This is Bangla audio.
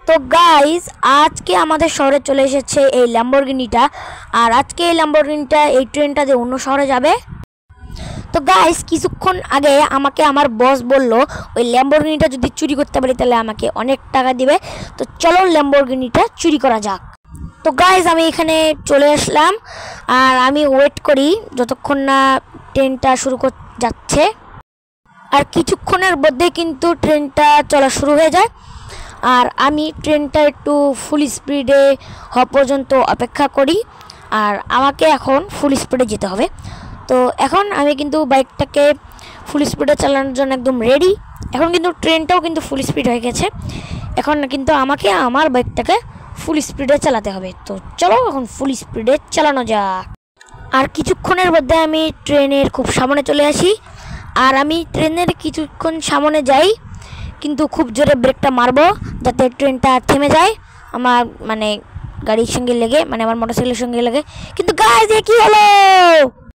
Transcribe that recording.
তো গাইস আজকে আমাদের শহরে চলে এসেছে এই ল্যাম্বরগিনিটা। আর আজকে এই ল্যাম্বরগিনিটা এই ট্রেনটা দিয়ে অন্য শহরে যাবে। তো গাইস কিছুক্ষণ আগে আমাকে আমার বস বলল ওই ল্যাম্বরগিনিটা যদি চুরি করতে পারি তাহলে আমাকে অনেক টাকা দিবে। তো চলো ল্যাম্বরগিনিটা চুরি করা যাক। তো গাইস আমি এখানে চলে আসলাম আর আমি ওয়েট করি যতক্ষণ না ট্রেনটা শুরু যাচ্ছে। আর কিছুক্ষণের মধ্যে কিন্তু ট্রেনটা চলা শুরু হয়ে যায়। আর আমি ট্রেনটা একটু ফুল স্পিডে হওয়া পর্যন্ত অপেক্ষা করি। আর আমাকে এখন ফুল স্পিডে যেতে হবে। তো এখন আমি কিন্তু বাইকটাকে ফুল স্পিডে চালানোর জন্য একদম রেডি। এখন কিন্তু ট্রেনটাও কিন্তু ফুল স্পিড হয়ে গেছে। এখন কিন্তু আমাকে আমার বাইকটাকে ফুল স্পিডে চালাতে হবে। তো চলো এখন ফুল স্পিডে চালানো যাক। আর কিছুক্ষণের মধ্যে আমি ট্রেনের খুব সামনে চলে আসি। আর আমি ট্রেনের কিছুক্ষণ সামনে যাই কিন্তু খুব জোরে ব্রেকটা মারবো যাতে ট্রেনটা থেমে যায় আমার গাড়ির সঙ্গে লেগে, আমার মোটরসাইকেলের সঙ্গে লেগে। কিন্তু গাইস এ কি হলো?